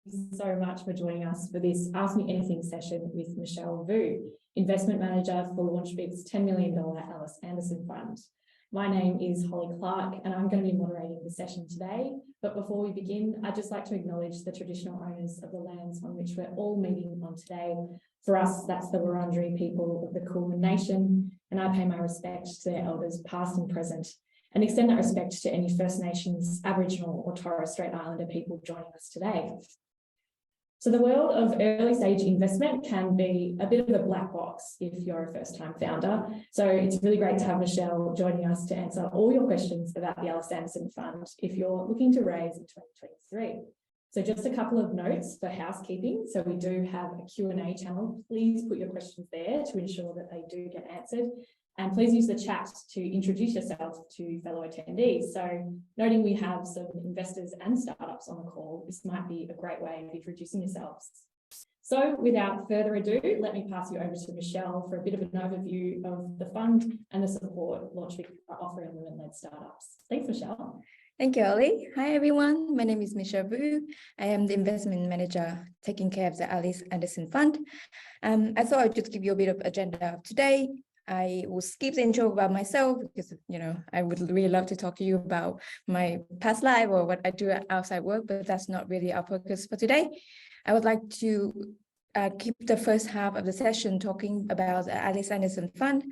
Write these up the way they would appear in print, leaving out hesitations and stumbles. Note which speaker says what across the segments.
Speaker 1: you so much for joining us for this Ask Me Anything session with Michelle Vu, Investment Manager for LaunchBig's $10 million Alice Anderson Fund. My name is Holly Clark and I'm going to be moderating the session today. But before we begin, I'd just like to acknowledge the traditional owners of the lands on which we're all meeting on today. For us, that's the Wurundjeri people of the Kulin Nation, and I pay my respect to their elders past and present, and extend that respect to any First Nations, Aboriginal or Torres Strait Islander people joining us today. So the world of early stage investment can be a bit of a black box if you're a first time founder. So it's really great to have Michelle joining us to answer all your questions about the Alice Anderson Fund if you're looking to raise in 2023. So just a couple of notes for housekeeping. So we do have a Q&A channel. Please put your questions there to ensure that they do get answered. And please use the chat to introduce yourself to fellow attendees. So noting we have some investors and startups on the call, this might be a great way of introducing yourselves. So without further ado, let me pass you over to Michelle for a bit of an overview of the fund and the support LaunchBig are offering women-led startups. Thanks, Michelle.
Speaker 2: Thank you, Ollie. Hi, everyone. My name is Michelle Vu. I am the investment manager taking care of the Alice Anderson Fund. I thought I'd just give you a bit of agenda of today. I will skip the intro about myself because, I would really love to talk to you about my past life or what I do outside work, but that's not really our focus for today. I would like to keep the first half of the session talking about the Alice Anderson Fund.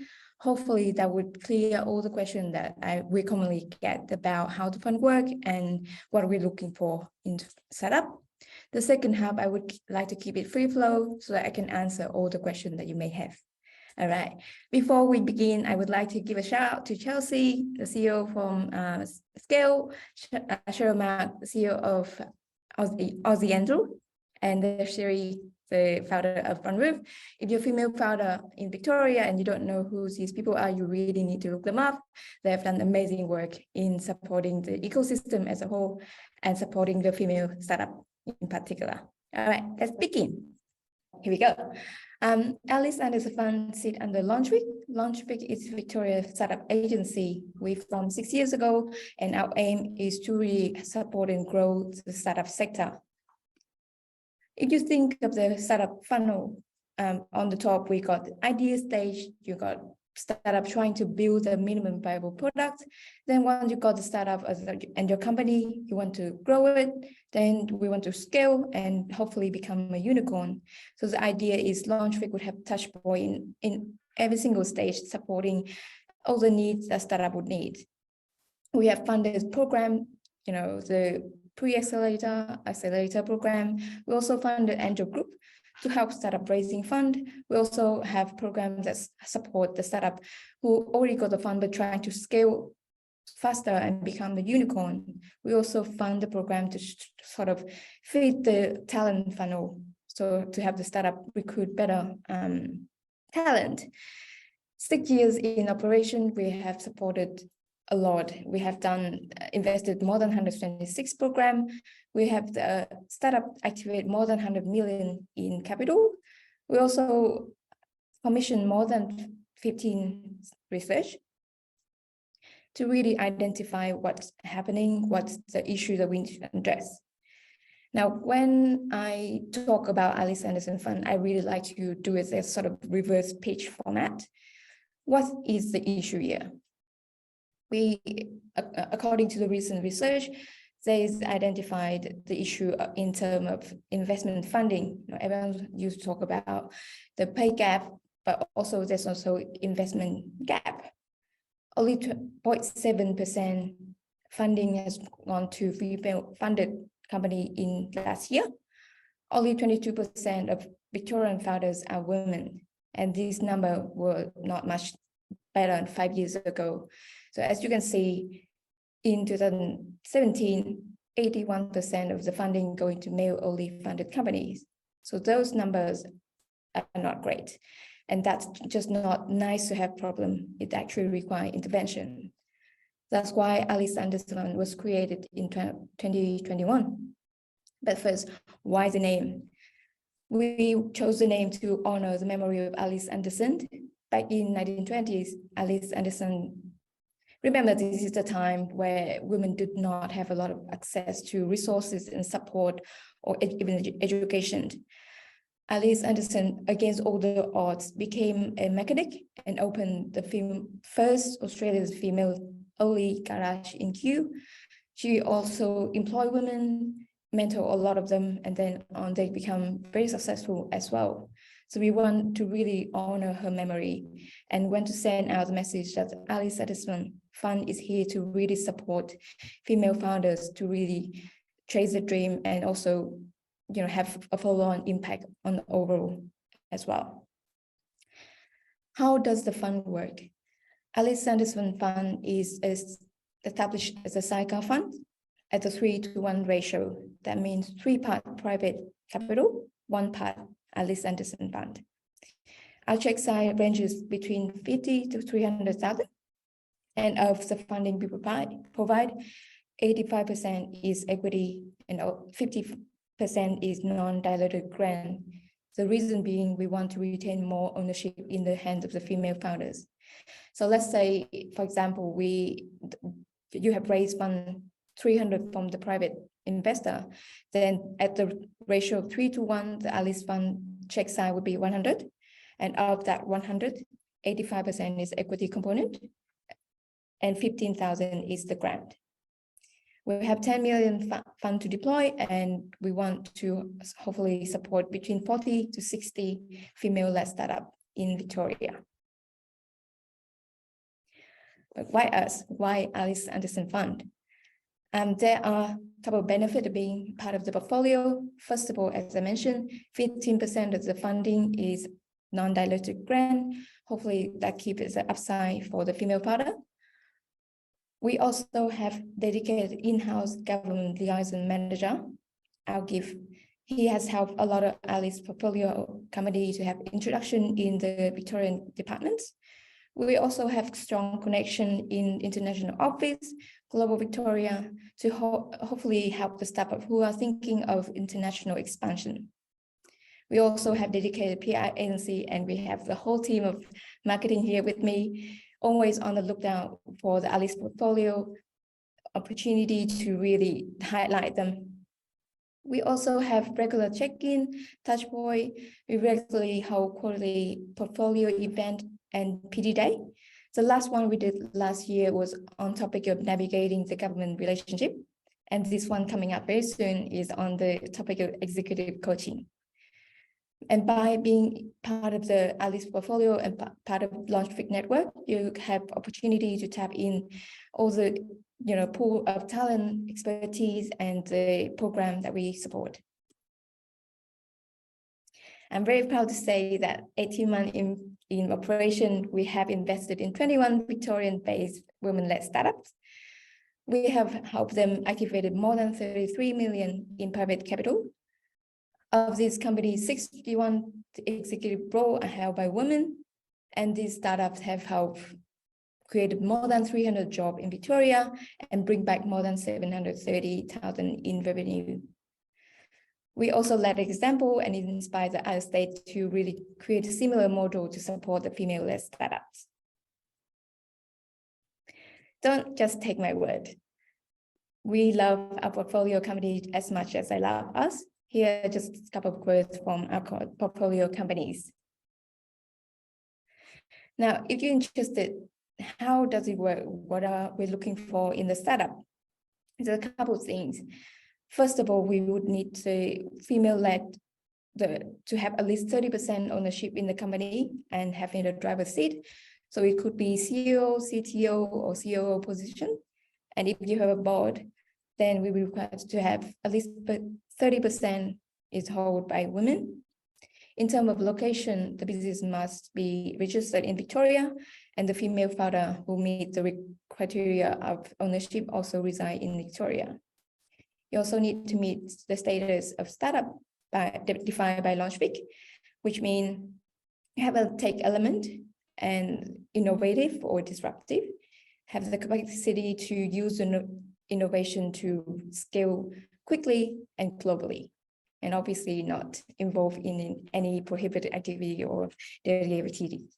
Speaker 2: Hopefully that would clear all the questions that we commonly get about how the fund works and what we're looking for in setup. The second half, I would like to keep it free flow so that I can answer all the questions that you may have. All right. Before we begin, I would like to give a shout out to Chelsea, the CEO from Scale, Cheryl Mack, the CEO of Aussie Angel, and Sherry, the founder of Funroof. If you're a female founder in Victoria and you don't know who these people are, you really need to look them up. They have done amazing work in supporting the ecosystem as a whole and supporting the female startup in particular. All right, let's begin. Here we go. Alice Anderson Fund sit under LaunchBig. LaunchBig is Victoria's startup agency. We formed 6 years ago, and our aim is to really support and grow the startup sector. If you think of the startup funnel, on the top, we got the idea stage, you got startup trying to build a minimum viable product. Then once you got the startup and your company, you want to grow it, then we want to scale and hopefully become a unicorn. So the idea is LaunchBig would have touch point in every single stage, supporting all the needs that startup would need. We have funded program, the pre-accelerator, accelerator program. We also funded Angel Group to help startup raising fund. We also have programs that support the startup who already got the fund but trying to scale faster and become the unicorn. We also fund the program to sort of feed the talent funnel, so to have the startup recruit better talent. 6 years in operation, we have supported a lot. We have invested more than 126 program. We have the startup activate more than 100 million in capital. We also commissioned more than 15 research to really identify what's happening, what's the issue that we need to address. Now, when I talk about Alice Anderson Fund, I really like to do it as sort of reverse pitch format. What is the issue here? We, according to the recent research, they've identified the issue in terms of investment funding. Everyone used to talk about the pay gap, but also there's also investment gap. Only 0.7% funding has gone to female-funded company in last year. Only 22% of Victorian founders are women, and this number were not much better than 5 years ago. So as you can see, in 2017, 81% of the funding going to male-only funded companies. So those numbers are not great. And that's just not nice to have problem. It actually requires intervention. That's why Alice Anderson was created in 2021. But first, why the name? We chose the name to honor the memory of Alice Anderson. Back in 1920s, Alice Anderson Remember, this is the time where women did not have a lot of access to resources and support or even education. Alice Anderson, against all the odds, became a mechanic and opened the first Australia's female-only garage in Kew. She also employed women, mentor a lot of them, and then on they become very successful as well. So we want to really honor her memory and want to send out the message that Alice Anderson Fund is here to really support female founders to really chase the dream and also, have a follow-on impact on the overall as well. How does the fund work? Alice Anderson Fund is established as a sidecar fund at a 3-to-1 ratio. That means 3 part private capital, 1 part Alice Anderson Fund. Our check size ranges between 50 to 300,000, and of the funding we provide, 85% is equity and 50% is non-diluted grant. The reason being we want to retain more ownership in the hands of the female founders. So let's say, for example, you have raised fund 300 from the private investor, then at the ratio of 3-to-1, the Alice Fund check size would be 100. And of that 100, 85% is equity component and 15,000 is the grant. We have 10 million fund to deploy, and we want to hopefully support between 40 to 60 female-led startups in Victoria. But why us? Why Alice Anderson Fund? There are a couple of benefits of being part of the portfolio. First of all, as I mentioned, 15% of the funding is non-diluted grant. Hopefully that keeps the upside for the female founder. We also have dedicated in-house government liaison manager, Algif. He has helped a lot of Alice portfolio companies to have introduction in the Victorian departments. We also have strong connection in international office, Global Victoria, to hopefully help the startup who are thinking of international expansion. We also have dedicated PR agency, and we have the whole team of marketing here with me, always on the lookout for the Alice portfolio opportunity to really highlight them. We also have regular check-in, touch point. We regularly hold quarterly portfolio event and PD Day. The last one we did last year was on topic of navigating the government relationship. And this one coming up very soon is on the topic of executive coaching. And by being part of the Alice portfolio and part of Launchpeak network, you have opportunity to tap in all the pool of talent, expertise, and the program that we support. I'm very proud to say that 18 months in operation, we have invested in 21 Victorian-based women-led startups. We have helped them activate more than 33 million in private capital. Of these companies, 61 executive roles are held by women, and these startups have helped create more than 300 jobs in Victoria and bring back more than 730,000 in revenue. We also led an example and inspired the other states to really create a similar model to support the female-led startups. Don't just take my word. We love our portfolio company as much as I love us. Here are just a couple of quotes from our portfolio companies. Now, if you're interested, how does it work? What are we looking for in the startup? There's a couple of things. First of all, we would need the female-led to have at least 30% ownership in the company and having a driver's seat. So it could be CEO, CTO, or COO position. And if you have a board, then we will require to have at least 30% is held by women. In terms of location, the business must be registered in Victoria, and the female founder who meet the criteria of ownership also reside in Victoria. You also need to meet the status of startup defined by Launchpeak, which means you have a tech element and innovative or disruptive, have the capacity to use innovation to scale quickly and globally, and obviously not involved in any prohibited activity or derivatives.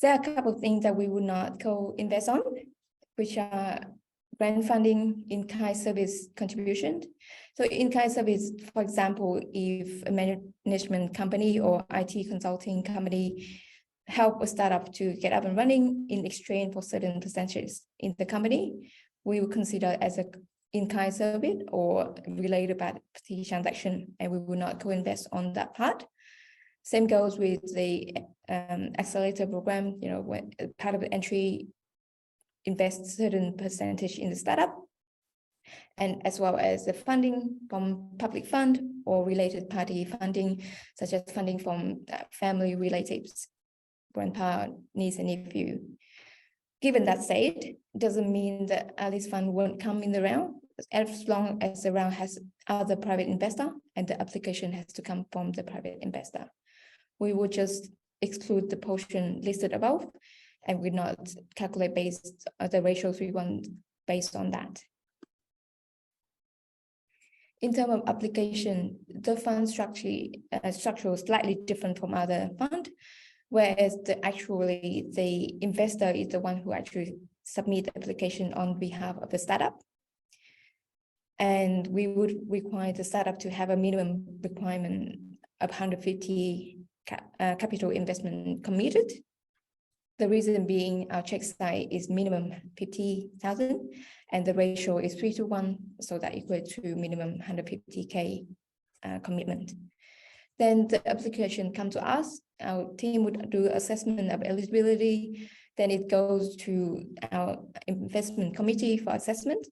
Speaker 2: There are a couple of things that we would not co-invest on, which are grant funding, in-kind service contribution. So in-kind service, for example, if a management company or IT consulting company help a startup to get up and running in exchange for certain percentages in the company, we will consider as a in-kind service or related party transaction, and we will not co-invest on that part. Same goes with the accelerator program, when part of the entry invest certain percentage in the startup, and as well as the funding from public fund or related party funding, such as funding from family relatives, grandpa, niece, and nephew. Given that said, it doesn't mean that Alice Fund won't come in the round, as long as the round has other private investor and the application has to come from the private investor. We will just exclude the portion listed above, and we not calculate based on the ratios we want based on that. In terms of application, the fund structure is slightly different from other fund, whereas the investor is the one who actually submit the application on behalf of the startup. And we would require the startup to have a minimum requirement of 150 capital investment committed. The reason being our check size is minimum 50,000 and the ratio is 3:1, so that equates to minimum 150K commitment. Then the application comes to us, our team would do assessment of eligibility, then it goes to our investment committee for assessment.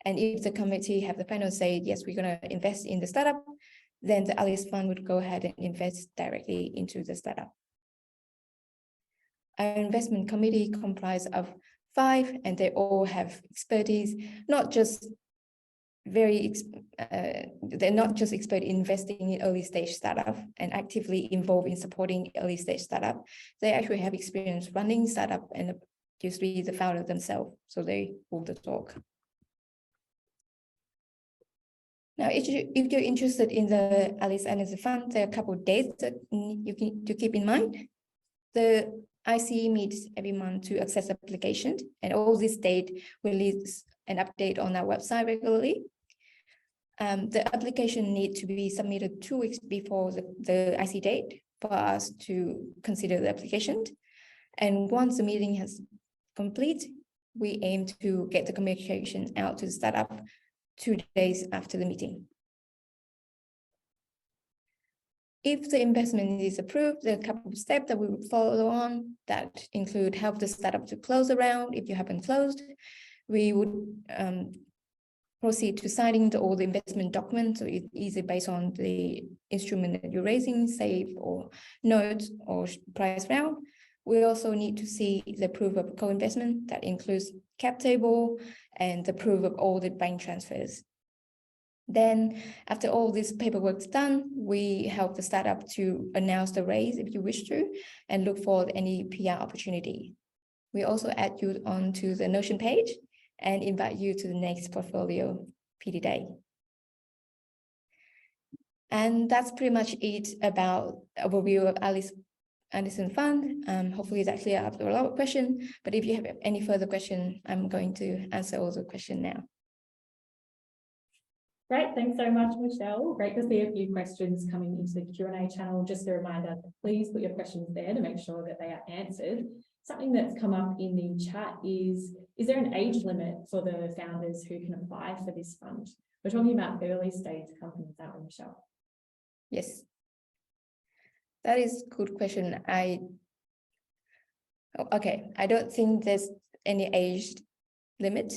Speaker 2: And if the committee have the final say, yes, we're going to invest in the startup, then the Alice Fund would go ahead and invest directly into the startup. Our investment committee comprises of 5, and they all have expertise, not just they're not just expert in investing in early stage startup and actively involved in supporting early stage startup. They actually have experience running startup and usually the founder themselves, so they hold the talk. Now, if you're interested in the Alice Anderson Fund, there are a couple of dates that you need to keep in mind. The IC meets every month to access applications, and all this date will release an update on our website regularly. The application needs to be submitted 2 weeks before the IC date for us to consider the application. And once the meeting has complete, we aim to get the communication out to the startup 2 days after the meeting. If the investment is approved, there are a couple of steps that we would follow on that include help the startup to close the round. If you haven't closed, we would proceed to signing all the investment documents. So it's easy based on the instrument that you're raising, SAFE or notes or price round. We also need to see the proof of co-investment that includes cap table and the proof of all the bank transfers. Then after all this paperwork is done, we help the startup to announce the raise if you wish to, and look for any PR opportunity. We also add you onto the Notion page and invite you to the next portfolio PD day. And that's pretty much it about overview of Alice Anderson Fund. Hopefully that clear up a lot of questions, but if you have any further question, I'm going to answer all the questions now.
Speaker 1: Great, thanks so much, Michelle. Great to see a few questions coming into the Q&A channel. Just a reminder, please put your questions there to make sure that they are answered. Something that's come up in the chat is there an age limit for the founders who can apply for this fund? We're talking about early stage companies, aren't we, Michelle?
Speaker 2: Yes. That is a good question. I don't think there's any age limit.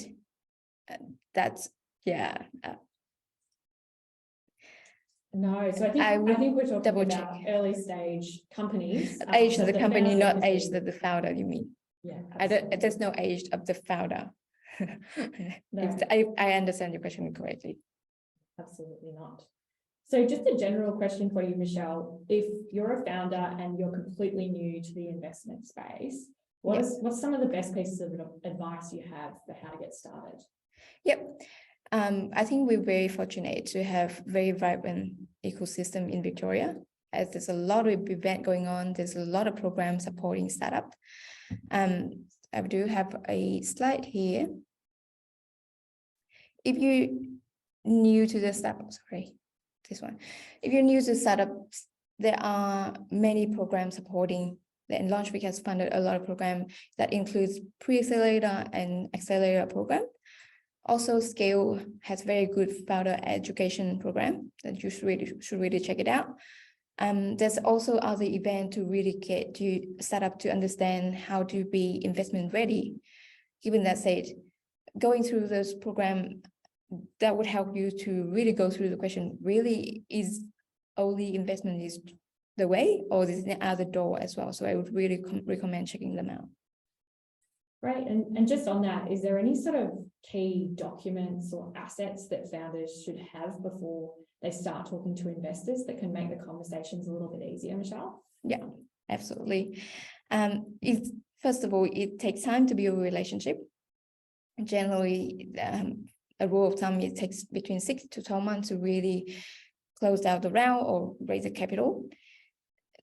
Speaker 1: No, so I think we're talking about early stage companies.
Speaker 2: Age of the company, not age of the founder, you mean?
Speaker 1: Yeah.
Speaker 2: There's no age of the founder. No. I understand your question correctly.
Speaker 1: Absolutely not. So just a general question for you, Michelle. If you're a founder and you're completely new to the investment space, what's some of the best pieces of advice you have for how to get started?
Speaker 2: Yep. I think we're very fortunate to have very vibrant ecosystem in Victoria. as there's a lot of event going on. There's a lot of programs supporting startup. I do have a slide here. If you're new to the startup, sorry, this one. If you're new to startups, there are many programs supporting. And Launchpad has funded a lot of programs that includes pre-accelerator and accelerator program. Also, Scale has very good founder education program that you should really check it out. There's also other event to really get to startup to understand how to be investment ready. Given that said, going through this program, that would help you to really go through the question, really is only investment is the way, or is there other door as well? So I would really recommend checking them out.
Speaker 1: Right, and just on that, is there any sort of key documents or assets that founders should have before they start talking to investors that can make the conversations a little bit easier, Michelle?
Speaker 2: Yeah, absolutely. First of all, it takes time to build a relationship. Generally, a rule of thumb, it takes between 6 to 12 months to really close out the round or raise the capital.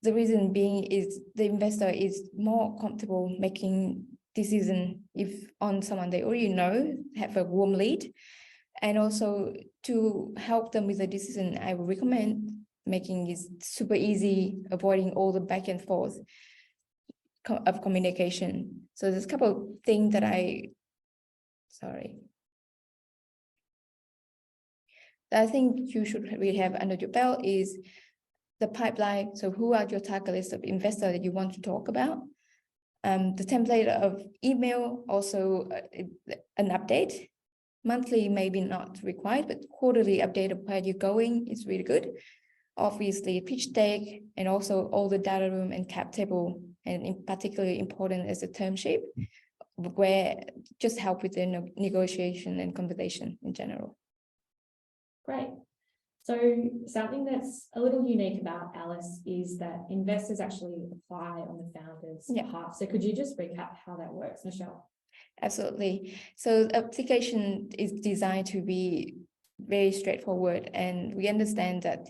Speaker 2: The reason being is the investor is more comfortable making decision if on someone they already know, have a warm lead. And also to help them with the decision, I would recommend making it super easy, avoiding all the back and forth of communication. So there's a couple of things that I think you should really have under your belt is the pipeline. So who are your target list of investors that you want to talk about? The template of email, also an update. Monthly, maybe not required, but quarterly update of where you're going is really good. Obviously, pitch deck, and also all the data room and cap table, and in particularly important is the term sheet, where just help with the negotiation and conversation in general.
Speaker 1: Great. So something that's a little unique about Alice is that investors actually apply on the founder's behalf. So could you just recap how that works, Michelle?
Speaker 2: Absolutely. So the application is designed to be very straightforward, and we understand that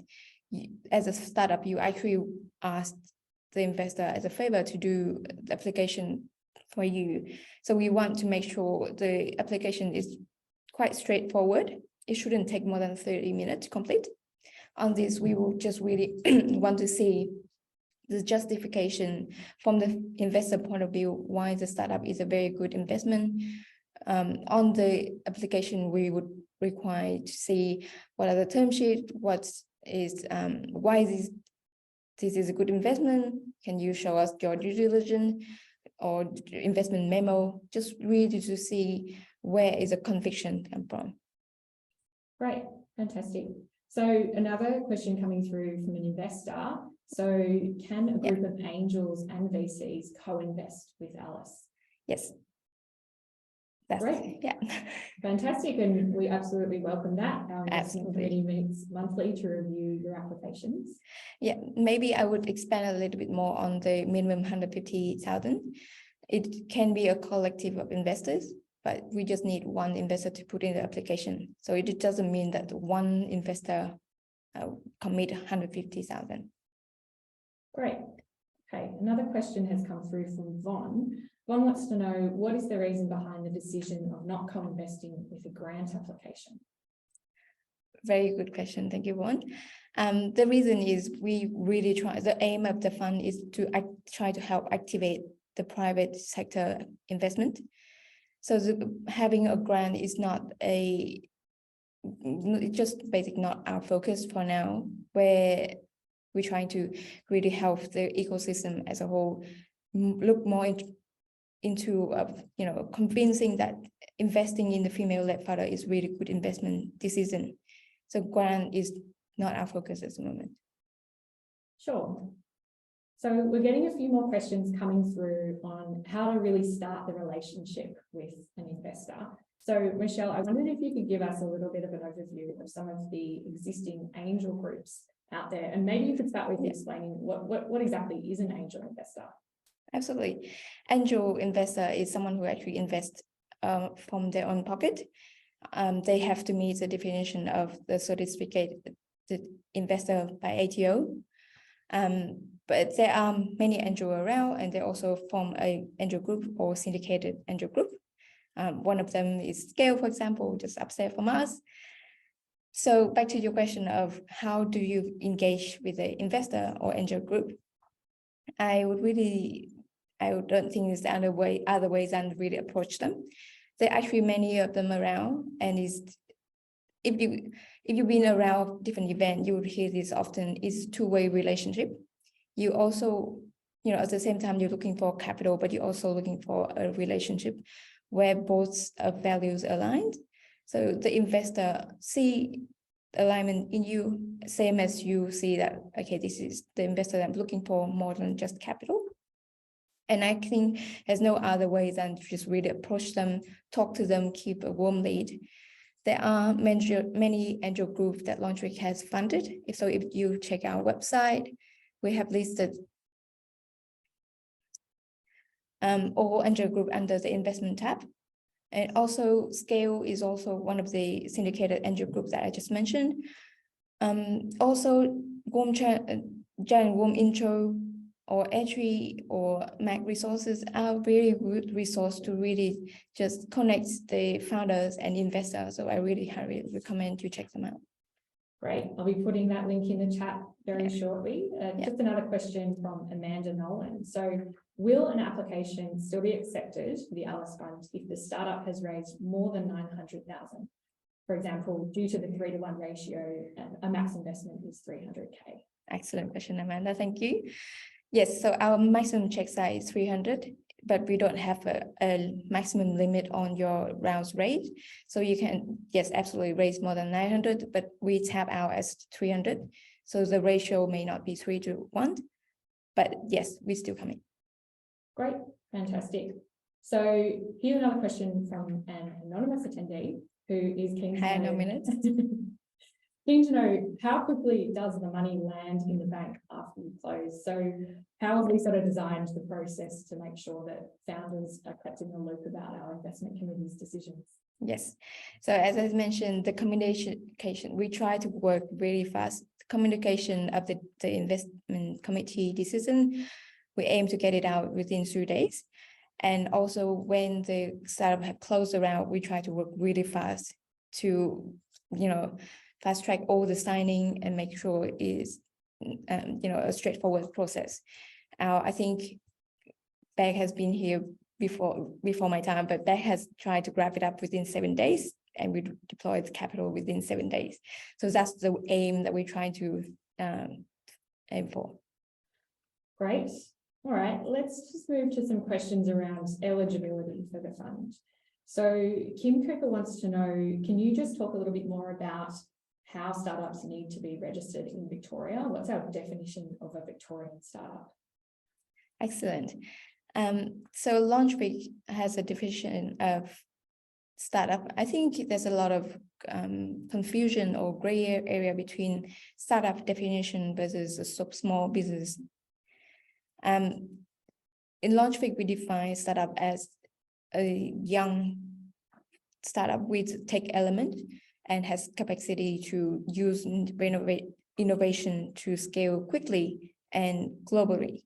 Speaker 2: as a startup, you actually ask the investor as a favor to do the application for you. So we want to make sure the application is quite straightforward. It shouldn't take more than 30 minutes to complete. On this, we will just really want to see the justification from the investor point of view, why the startup is a very good investment. On the application, we would require to see what are the term sheet, why this is a good investment. Can you show us your due diligence or investment memo? Just really to see where is the conviction come from.
Speaker 1: Great, fantastic. So another question coming through from an investor. So can a group of angels and VCs co-invest with Alice?
Speaker 2: Yes. That's
Speaker 1: great.
Speaker 2: Yeah.
Speaker 1: Fantastic. And we absolutely welcome that. Our investment
Speaker 2: Absolutely.
Speaker 1: committee meets monthly to review your applications.
Speaker 2: Yeah, maybe I would expand a little bit more on the minimum 150,000. It can be a collective of investors, but we just need one investor to put in the application. So it doesn't mean that one investor commit 150,000.
Speaker 1: Great. Okay, another question has come through from Von. Von wants to know, what is the reason behind the decision of not co-investing with a grant application?
Speaker 2: Very good question. Thank you, Von. The reason is we really try, the aim of the fund is to try to help activate the private sector investment. So having a grant is not just basically not our focus for now, where we're trying to really help the ecosystem as a whole look more into convincing that investing in the female-led founder is really good investment decision. So grant is not our focus at the moment.
Speaker 1: Sure. So we're getting a few more questions coming through on how to really start the relationship with an investor. So Michelle, I wondered if you could give us a little bit of an overview of some of the existing angel groups out there, and maybe you could start with explaining what exactly is an angel investor.
Speaker 2: Absolutely. Angel investor is someone who actually invests from their own pocket. They have to meet the definition of the certificate investor by ATO. But there are many angel around, and they also form a angel group or syndicated angel group. One of them is Scale, for example, just upstairs from us. So back to your question of how do you engage with the investor or angel group? I don't think there's other ways than really approach them. There are actually many of them around, and if you've been around different events, you would hear this often. It's two-way relationship. You also, at the same time, you're looking for capital, but you're also looking for a relationship where both values aligned. So the investor see alignment in you, same as you see that, okay, this is the investor that I'm looking for more than just capital. And I think there's no other way than to just really approach them, talk to them, keep a warm lead. There are many angel groups that Launchpad has funded. So if you check our website, we have listed all angel group under the investment tab. And also Scale is also one of the syndicated angel groups that I just mentioned. Also Giant Worm Intro or Entry or Mac Resources are very good resource to really just connect the founders and investors. So I really highly recommend you check them out.
Speaker 1: Great. I'll be putting that link in the chat very shortly. Just another question from Amanda Nolan. So will an application still be accepted for the Alice Fund if the startup has raised more than 900,000? For example, due to the 3-to-1 ratio, a max investment is 300K.
Speaker 2: Excellent question, Amanda. Thank you. Yes, so our maximum check size is 300, but we don't have a maximum limit on your rounds raised. So you can, yes, absolutely raise more than 900, but we tap out as 300. So the ratio may not be 3-to-1, but yes, we still coming.
Speaker 1: Great, fantastic. So here's another question from an anonymous attendee who is keen to know, keen to know how quickly does the money land in the bank after you close? So how have we sort of designed the process to make sure that founders are kept in the loop about our investment committee's decisions?
Speaker 2: Yes. So as I mentioned, the communication, we try to work really fast. The communication of the investment committee decision, we aim to get it out within 2 days. And also when the startup have closed around, we try to work really fast to, fast track all the signing and make sure it is, a straightforward process. I think Beck has been here before my time, but Beck has tried to wrap it up within 7 days, and we deployed the capital within 7 days. So that's the aim that we're trying to aim for.
Speaker 1: Great. All right, let's just move to some questions around eligibility for the fund. So Kim Cooper wants to know, can you just talk a little bit more about how startups need to be registered in Victoria? What's our definition of a Victorian startup?
Speaker 2: Excellent. So Launchpad has a definition of startup. I think there's a lot of confusion or gray area between startup definition versus a small business. In Launchpad, we define startup as a young startup with tech element and has capacity to use innovation to scale quickly and globally.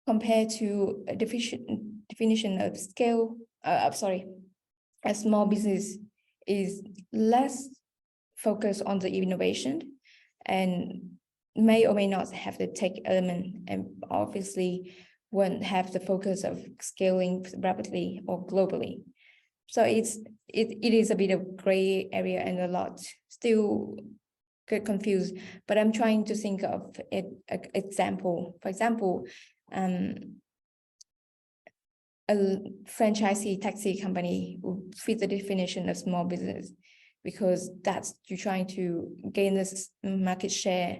Speaker 2: Compared to a definition of scale, a small business is less focused on the innovation and may or may not have the tech element, and obviously won't have the focus of scaling rapidly or globally. So it is a bit of gray area and a lot still get confused, but I'm trying to think of an example. For example, a franchisee taxi company would fit the definition of small business, because that's you're trying to gain this market share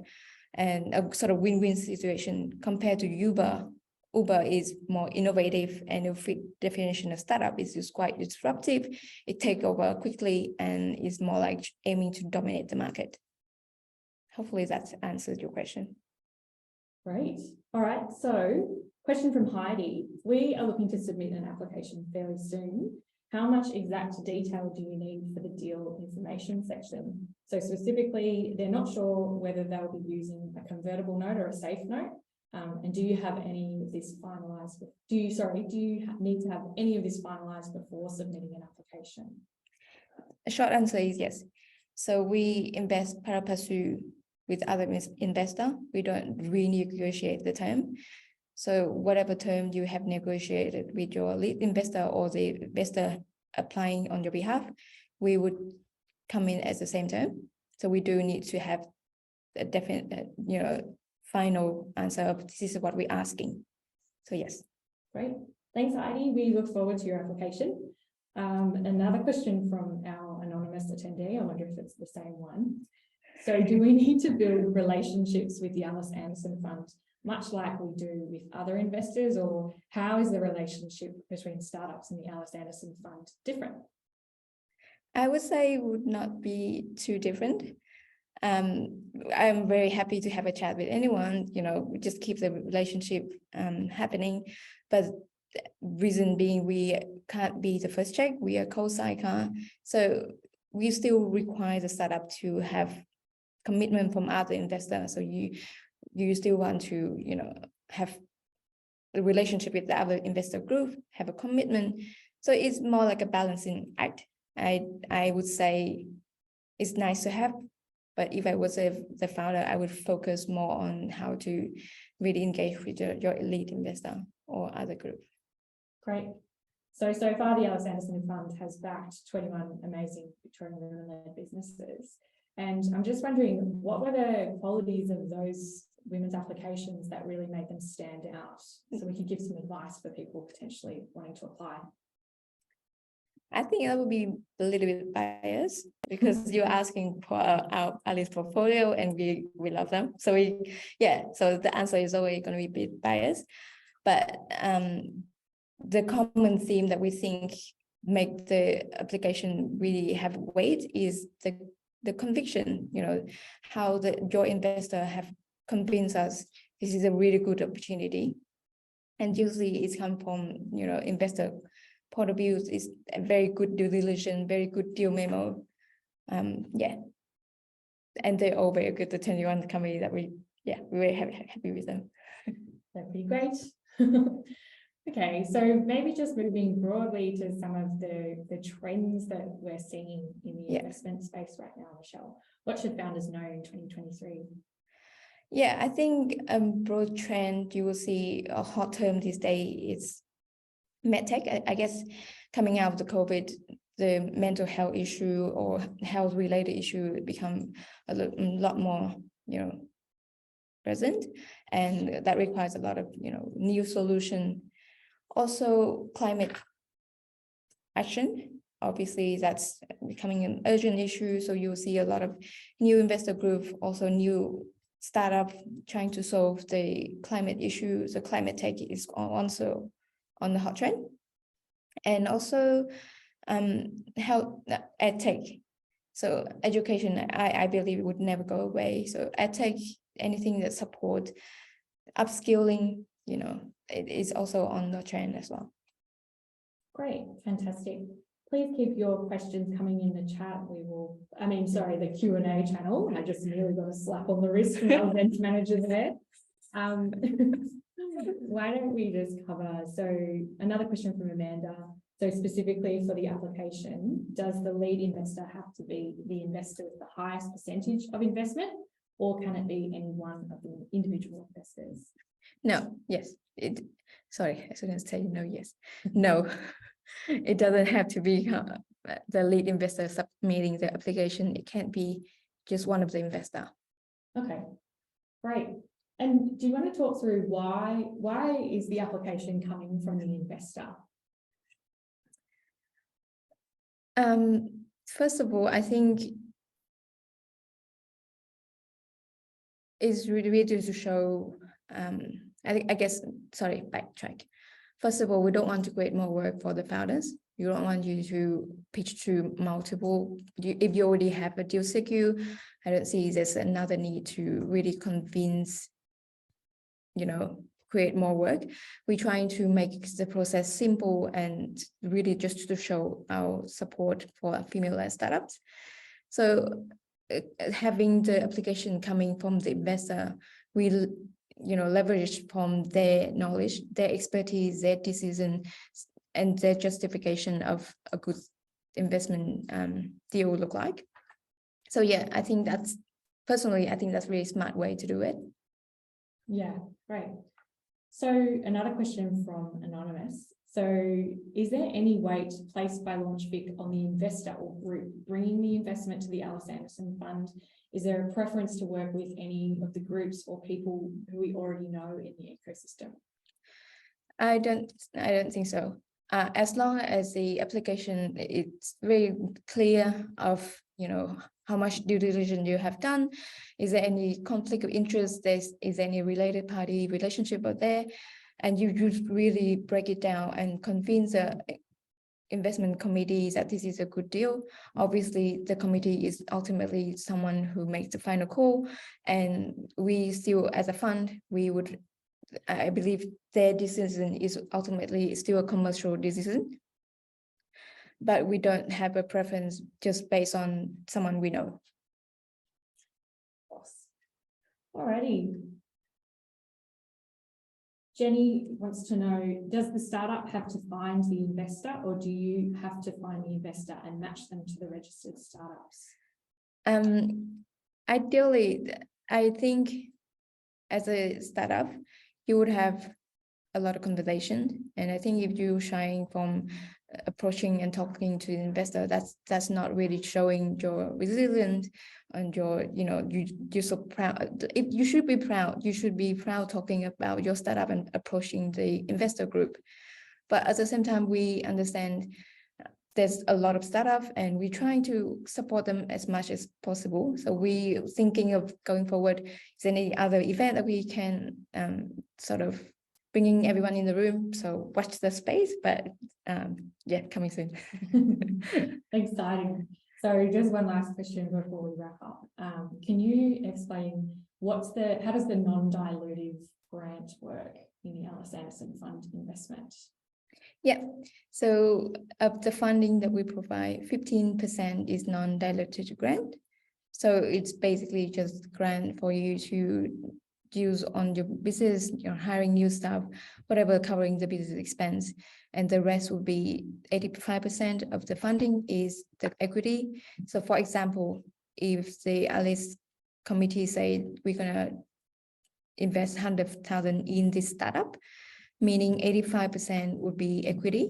Speaker 2: and a sort of win-win situation. Compared to Uber is more innovative, and the fit definition of startup is just quite disruptive. It takes over quickly and is more like aiming to dominate the market. Hopefully that answers your question.
Speaker 1: Great. All right. So question from Heidi. We are looking to submit an application fairly soon. how much exact detail do you need for the deal information section? So specifically, they're not sure whether they'll be using a convertible note or a safe note. And do you have any of this finalised? Do you need to have any of this finalised before submitting an application?
Speaker 2: A short answer is yes. So we invest pari passu with other investor. We don't renegotiate the term. So whatever term you have negotiated with your lead investor or the investor applying on your behalf, we would come in as the same term. So we do need to have a definite, final answer of this is what we're asking. So yes.
Speaker 1: Great. Thanks, Heidi. We look forward to your application. Another question from our anonymous attendee. I wonder if it's the same one. So do we need to build relationships with the Alice Anderson Fund, much like we do with other investors, or how is the relationship between startups and the Alice Anderson Fund different?
Speaker 2: I would say it would not be too different. I'm very happy to have a chat with anyone, just keep the relationship happening. But reason being, we can't be the first check, we are co-sidecar. So we still require the startup to have commitment from other investors. So you still want to, have a relationship with the other investor group, have a commitment. So it's more like a balancing act. I would say it's nice to have, but if I was the founder, I would focus more on how to really engage with your elite investor or other group.
Speaker 1: Great. So far, the Alice Anderson Fund has backed 21 amazing Victorian women-led businesses. And I'm just wondering, what were the qualities of those women's applications that really made them stand out? So we could give some advice for people potentially wanting to apply.
Speaker 2: I think that would be a little bit biased because you're asking for our Alice portfolio and we love them. So so the answer is always going to be a bit biased. But the common theme that we think make the application really have weight is the conviction, how your investor have convinced us this is a really good opportunity. And usually it's come from, investor point of view is a very good due diligence, very good deal memo. And they're all very good, the 21 company that we're very happy with them.
Speaker 1: That'd be great. Okay, so maybe just moving broadly to some of the trends that we're seeing in the investment space right now, Michelle. What should founders know in 2023?
Speaker 2: Yeah, I think a broad trend you will see a hot term this day is medtech. I guess coming out of the COVID, the mental health issue or health related issue become a lot more, present, and that requires a lot of, new solution. Also, climate action, obviously that's becoming an urgent issue. So you'll see a lot of new investor group, also new startup trying to solve the climate issue. So climate tech is also on the hot trend. And also health edtech. So education, I believe would never go away. So edtech, anything that support upskilling, it is also on the trend as well.
Speaker 1: Great, fantastic. Please keep your questions coming in the chat. The Q&A channel. I just nearly got a slap on the wrist from our event manager there. Why don't we just cover, so another question from Amanda. So specifically for the application, does the lead investor have to be the investor with the highest percentage of investment, or can it be any one of the individual investors?
Speaker 2: No, yes. Sorry, I shouldn't say no, yes. No, it doesn't have to be the lead investor submitting the application. It can't be just one of the investor.
Speaker 1: Okay, great. And do you want to talk through why is the application coming from the investor?
Speaker 2: First of all, I think it's really to show, backtrack. First of all, we don't want to create more work for the founders. You don't want you to pitch to multiple. If you already have a deal secure, I don't see there's another need to really convince, create more work. We're trying to make the process simple and really just to show our support for female-led startups. So having the application coming from the investor, we leverage from their knowledge, their expertise, their decision, and their justification of a good investment deal look like. So yeah, I think that's a really smart way to do it.
Speaker 1: Yeah, great. So another question from Anonymous. So is there any weight placed by LaunchBIC on the investor or group bringing the investment to the Alice Anderson Fund? Is there a preference to work with any of the groups or people who we already know in the ecosystem?
Speaker 2: I don't think so. As long as the application, it's very clear of, how much due diligence you have done. Is there any conflict of interest? Is there any related party relationship out there? And you just really break it down and convince the investment committee that this is a good deal. Obviously, the committee is ultimately someone who makes the final call. And we still, as a fund, I believe their decision is ultimately still a commercial decision. But we don't have a preference just based on someone we know.
Speaker 1: Alrighty. Jenny wants to know, does the startup have to find the investor, or do you have to find the investor and match them to the registered startups?
Speaker 2: Ideally, I think as a startup, you would have a lot of conversation. And I think if you're shying from approaching and talking to the investor, that's not really showing your resilience and your, you're so proud. You should be proud. You should be proud talking about your startup and approaching the investor group. But at the same time, we understand there's a lot of startups and we're trying to support them as much as possible. So we're thinking of going forward, is there any other event that we can sort of bringing everyone in the room? So watch the space, but yeah, coming soon.
Speaker 1: Exciting. So just one last question before we wrap up. Can you explain how does the non-dilutive grant work in the Alice Anderson Fund investment?
Speaker 2: Yeah, so of the funding that we provide, 15% is non-dilutive grant. So it's basically just grant for you to use on your business, hiring new staff, whatever, covering the business expense. And the rest will be 85% of the funding is the equity. So for example, if the Alice committee say we're gonna invest 100,000 in this startup, meaning 85% would be equity.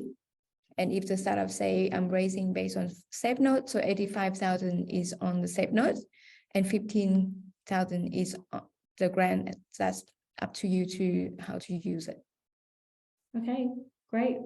Speaker 2: And if the startup say I'm raising based on safe note, so 85,000 is on the safe note and 15,000 is the grant. That's up to you to how to use it. Okay, great.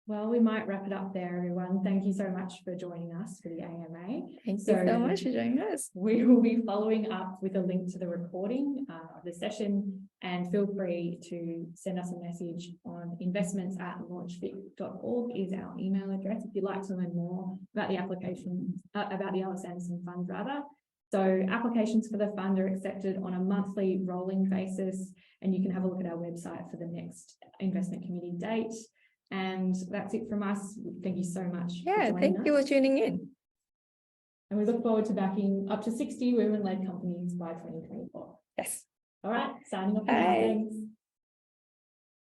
Speaker 2: Well, we might wrap it up there, everyone. Thank you so much for joining us for the AMA. Thank you so much for joining us.
Speaker 1: We will be following up with a link to the recording of the session, and feel free to send us a message on investments@launchbic.org is our email address if you'd like to learn more about the application, about the Alice Anderson Fund rather. So applications for the fund are accepted on a monthly rolling basis, and you can have a look at our website for the next investment committee date. And that's it from us. Thank you so much.
Speaker 2: Yeah, thank you for tuning in.
Speaker 1: And we look forward to backing up to 60 women-led companies by 2024.
Speaker 2: Yes.
Speaker 1: All right, signing off.
Speaker 2: Bye.
Speaker 1: Thanks.